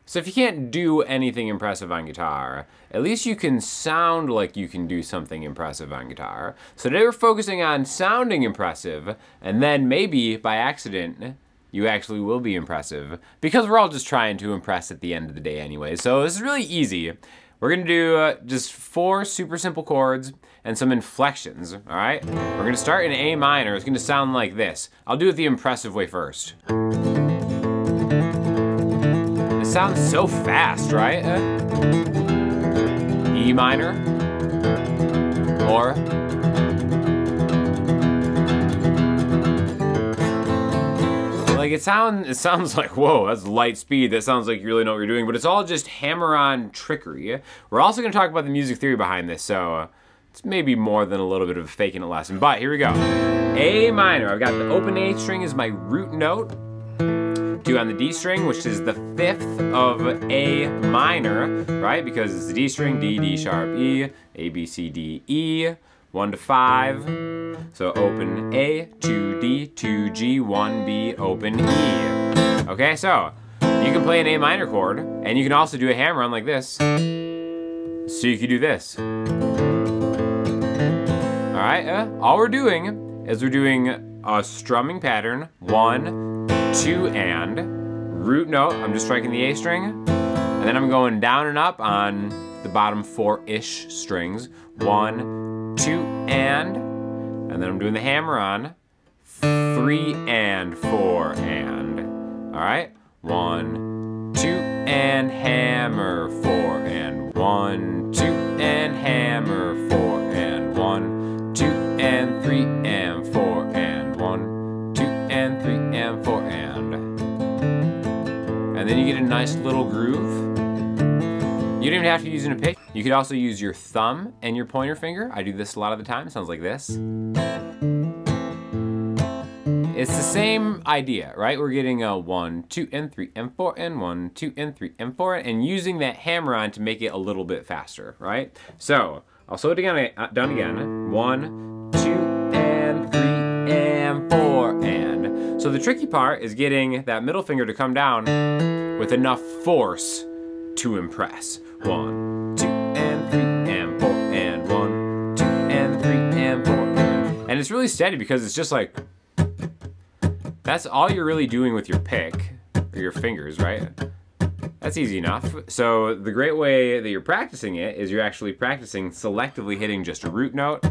So if you can't do anything impressive on guitar, at least you can sound like you can do something impressive on guitar. So today we're focusing on sounding impressive, and then maybe by accident, you actually will be impressive, because we're all just trying to impress at the end of the day anyway. So this is really easy. We're gonna do just 4 super simple chords and some inflections, all right? We're gonna start in A minor. It's gonna sound like this. I'll do it the impressive way first. It sounds so fast, right? E minor, or like it sounds like, whoa, that's light speed. That sounds like you really know what you're doing, but it's all just hammer-on trickery. We're also gonna talk about the music theory behind this, so it's maybe more than a little bit of a faking it lesson, but here we go. A minor, I've got the open A string as my root note, 2 on the D string, which is the 5th of A minor, right? Because it's the D string, D, D sharp, E, A, B, C, D, E, 1 to 5. So open A, 2 D, 2 G, 1 B, open E. Okay, so you can play an A minor chord, and you can also do a hammer on like this. So you can do this. All right, all we're doing is we're doing a strumming pattern, 1, 2, and root note. I'm just striking the A string, and then I'm going down and up on the bottom 4-ish strings, 1, 2, and then I'm doing the hammer on 3 and 4 and. All right, 1, 2, and hammer 4 and 1, 2, and hammer 4 and 1, 2, and 3 and 4 and 1, 2, and 3 and 4 and then you get a nice little groove. You don't even have to use a pick. You could also use your thumb and your pointer finger. I do this a lot of the time. It sounds like this. It's the same idea, right? We're getting a 1, 2, and 3, and 4, and 1, 2, and 3, and 4, and using that hammer on to make it a little bit faster, right? So I'll slow it down again. 1, 2, and 3, and 4, and. So the tricky part is getting that middle finger to come down with enough force to impress. 1, 2, and 3, and 4, and 1, 2, and 3, and 4, and it's really steady because it's just like, that's all you're really doing with your pick, or your fingers, right? That's easy enough. So the great way that you're practicing it is you're actually practicing selectively hitting just a root note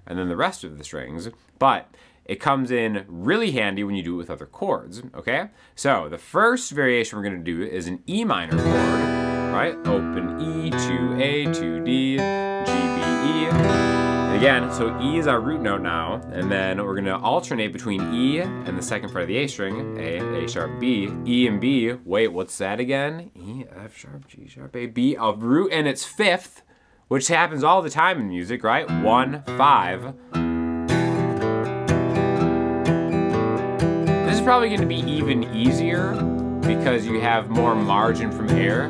and then the rest of the strings, but it comes in really handy when you do it with other chords, okay? So the first variation we're gonna do is an E minor chord, right? Open E, 2 A, 2 D, G, B, E. And again, so E is our root note now, and then we're gonna alternate between E and the second part of the A string, A sharp, B, E and B. Wait, what's that again? E, F sharp, G sharp, A, B, a root and its 5th, which happens all the time in music, right? 1, 5. This is probably gonna be even easier because you have more margin from error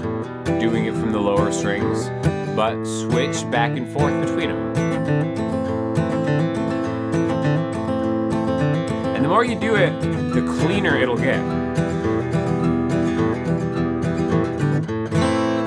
doing it from the lower strings, but switch back and forth between them. And the more you do it, the cleaner it'll get.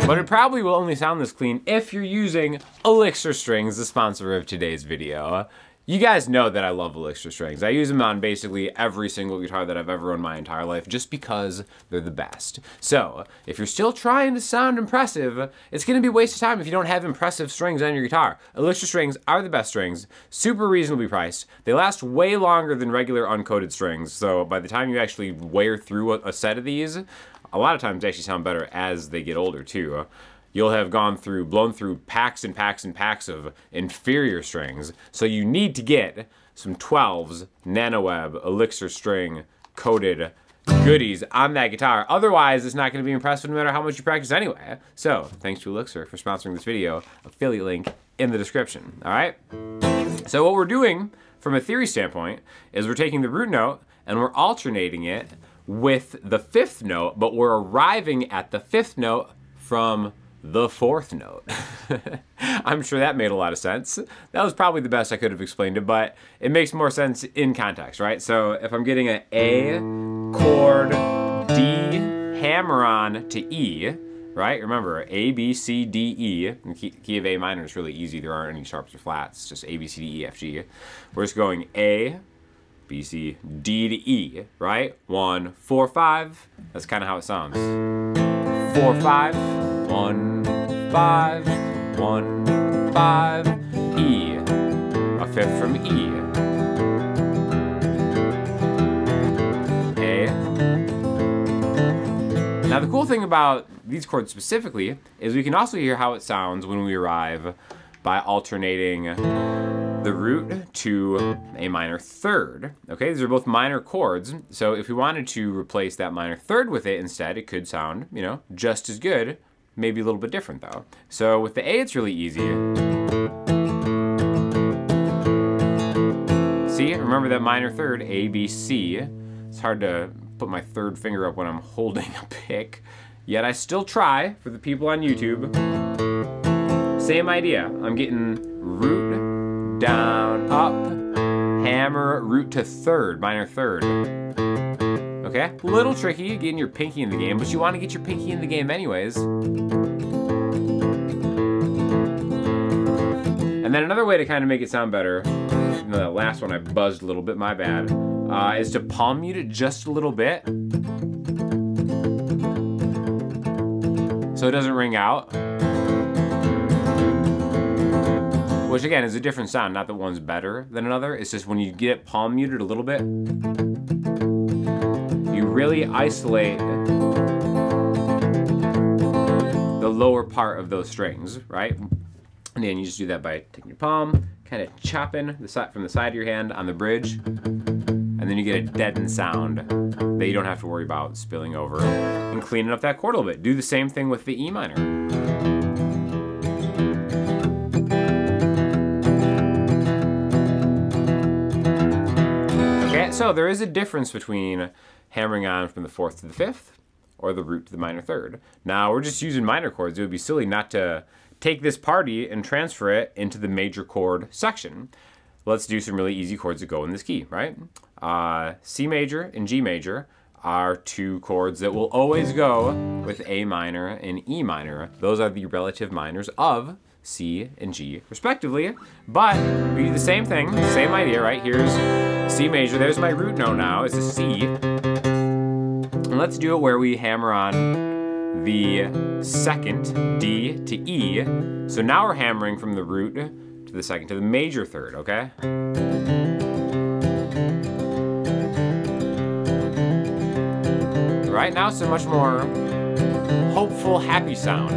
But it probably will only sound this clean if you're using Elixir Strings, the sponsor of today's video. You guys know that I love Elixir Strings. I use them on basically every single guitar that I've ever owned my entire life just because they're the best. So, if you're still trying to sound impressive, it's gonna be a waste of time if you don't have impressive strings on your guitar. Elixir Strings are the best strings, super reasonably priced. They last way longer than regular uncoated strings, so by the time you actually wear through a set of these, a lot of times they actually sound better as they get older too. You'll have blown through packs and packs and packs of inferior strings. So you need to get some 12s, NanoWeb, Elixir string, coated goodies on that guitar. Otherwise, it's not gonna be impressive no matter how much you practice anyway. So, thanks to Elixir for sponsoring this video. Affiliate link in the description, all right? So what we're doing from a theory standpoint is we're taking the root note and we're alternating it with the 5th note, but we're arriving at the 5th note from the 4th note. I'm sure that made a lot of sense. That was probably the best I could have explained it, but it makes more sense in context, right? So if I'm getting an A chord, D, hammer on to E, right? Remember, A, B, C, D, E. And key of A minor is really easy. There aren't any sharps or flats. It's just A, B, C, D, E, F, G. We're just going A, B, C, D to E, right? 1, 4, 5. That's kind of how it sounds. 4, 5, 1, 5, 1, 5, E. A fifth from E. A. Now the cool thing about these chords specifically is we can also hear how it sounds when we arrive by alternating the root to a minor third. Okay, these are both minor chords, so if we wanted to replace that minor third with it instead, it could sound, you know, just as good, maybe a little bit different though. So with the A, it's really easy. See, remember that minor third, A, B, C. It's hard to put my third finger up when I'm holding a pick, yet I still try for the people on YouTube. Same idea, I'm getting root, down, up, hammer, root to third, minor third. Okay, a little tricky getting your pinky in the game, but you want to get your pinky in the game anyways. And then another way to kind of make it sound better, you know, that last one I buzzed a little bit, my bad, is to palm mute it just a little bit so it doesn't ring out. Which again is a different sound, not that one's better than another. It's just when you get it palm muted a little bit, you really isolate the lower part of those strings, right? And then you just do that by taking your palm, kind of chopping the side from the side of your hand on the bridge, and then you get a deadened sound that you don't have to worry about spilling over and cleaning up that chord a little bit. Do the same thing with the E minor. So there is a difference between hammering on from the 4th to the 5th or the root to the minor third. Now we're just using minor chords. It would be silly not to take this party and transfer it into the major chord section. Let's do some really easy chords that go in this key, right? C major and G major are two chords that will always go with A minor and E minor. Those are the relative minors of C and G respectively, but we do the same thing, same idea, right? Here's C major, there's my root note now, it's a C. And let's do it where we hammer on the 2nd, D to E. So now we're hammering from the root to the 2nd to the major third, okay? Right now it's a much more hopeful, happy sound.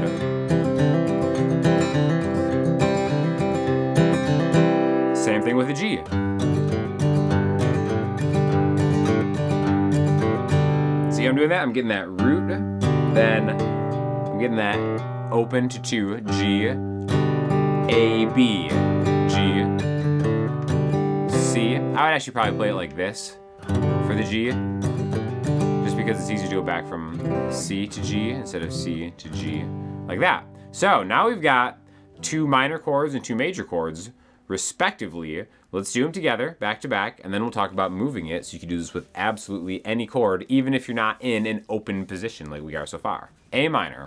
Same thing with the G. See how I'm doing that? I'm getting that root, then I'm getting that open to 2, G, A, B, G, C. I would actually probably play it like this for the G, just because it's easy to go back from C to G instead of C to G, like that. So now we've got 2 minor chords and 2 major chords respectively. Let's do them together, back to back, and then we'll talk about moving it so you can do this with absolutely any chord, even if you're not in an open position like we are so far. A minor.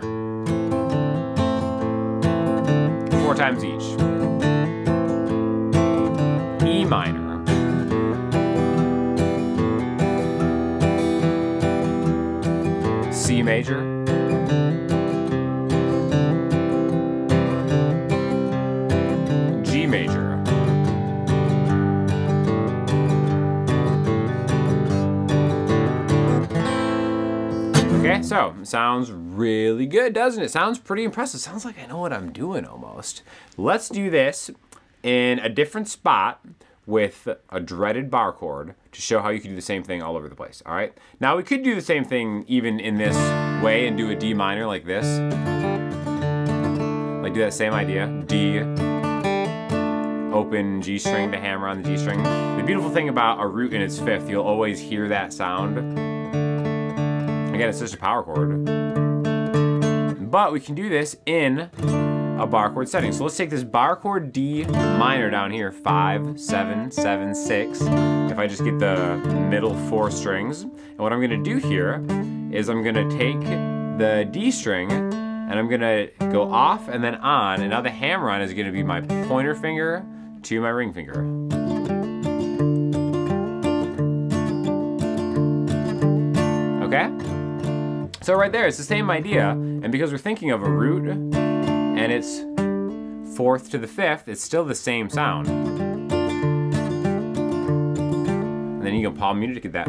4 times each. E minor. C major. G major. Okay, so it sounds really good, doesn't it? Sounds pretty impressive. Sounds like I know what I'm doing almost. Let's do this in a different spot with a dreaded bar chord to show how you can do the same thing all over the place, all right? Now we could do the same thing even in this way and do a D minor like this. Like do that same idea, D, open G string to hammer on the G string. The beautiful thing about a root in its 5th, you'll always hear that sound. Again, it's just a power chord. But we can do this in a bar chord setting. So let's take this bar chord D minor down here, 5, 7, 7, 6. If I just get the middle 4 strings. And what I'm gonna do here is I'm gonna take the D string and and I'm gonna go off and then on, and now the hammer-on is gonna be my pointer finger to my ring finger. Okay? So right there, it's the same idea, and because we're thinking of a root, and it's fourth to the fifth, it's still the same sound. And then you can palm music at that.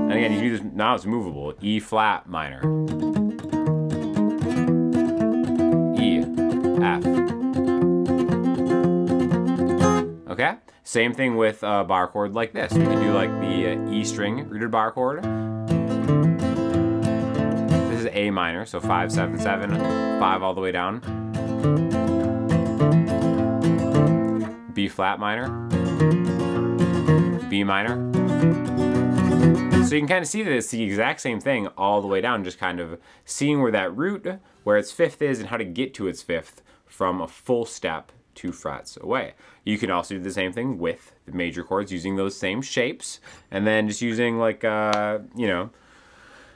And again, you do this, now it's movable. E flat minor. E, F. Okay? Same thing with a bar chord like this. We can do like the E string rooted bar chord. This is A minor, so 5, 7, 7, 5 all the way down. B flat minor. B minor. So you can kind of see that it's the exact same thing all the way down, just kind of seeing where that root, where its fifth is, and how to get to its fifth from a full step 2 frets away. You can also do the same thing with the major chords using those same shapes, and then just using like, you know,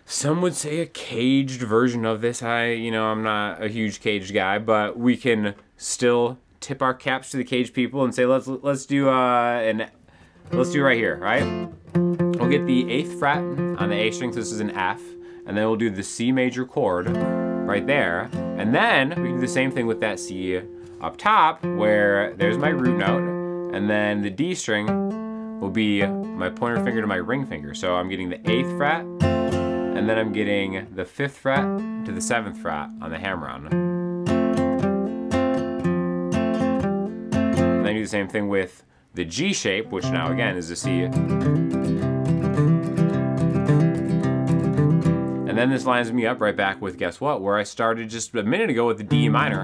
some would say a caged version of this. I'm not a huge caged guy, but we can still tip our caps to the caged people and say, let's do right here, right? We'll get the 8th fret on the A string, so this is an F, and then we'll do the C major chord right there, and then we can do the same thing with that C up top, where there's my root note, and then the D string will be my pointer finger to my ring finger. So I'm getting the 8th fret, and then I'm getting the 5th fret to the 7th fret on the hammer-on. And then I do the same thing with the G shape, which now again is a C. And then this lines me up right back with, guess what, where I started just a minute ago with the D minor.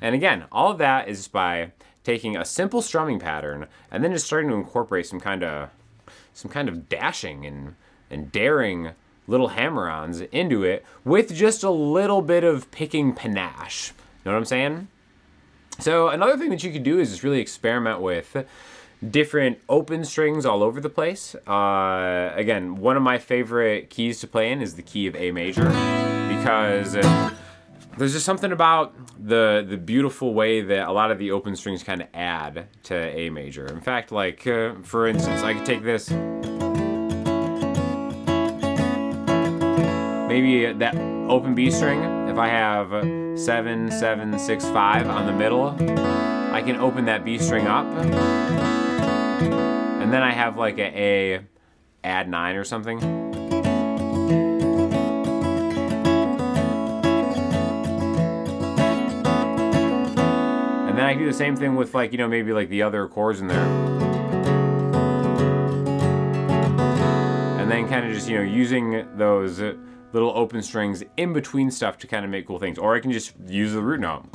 And again, all of that is by taking a simple strumming pattern and then just starting to incorporate some kind of dashing and daring little hammer-ons into it with just a little bit of picking panache. You know what I'm saying? So another thing that you could do is just really experiment with different open strings all over the place. Again, one of my favorite keys to play in is the key of A major, because there's just something about the beautiful way that a lot of the open strings kind of add to A major. In fact, like, for instance, I could take this, maybe that open B string, if I have 7, 7, 6, 5 on the middle, I can open that B string up, and then I have like a add 9 or something. And then I do the same thing with, like, maybe like the other chords in there. And then kind of just, using those little open strings in between stuff to kind of make cool things. Or I can just use the root note.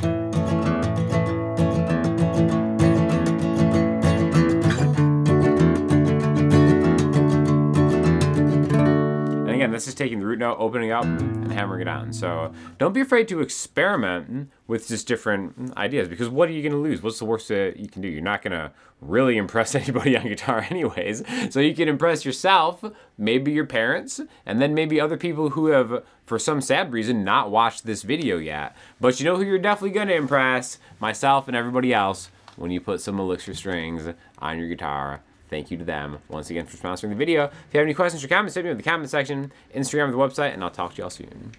This is taking the root note, opening up, and hammering it on. So don't be afraid to experiment with just different ideas, because what are you going to lose? What's the worst that you can do? You're not going to really impress anybody on guitar anyways. So you can impress yourself, maybe your parents, and then maybe other people who have, for some sad reason, not watched this video yet. But you know who you're definitely going to impress? Myself and everybody else when you put some Elixir strings on your guitar. Thank you to them once again for sponsoring the video. If you have any questions or comments, hit me in the comment section, Instagram, or the website, and I'll talk to y'all soon.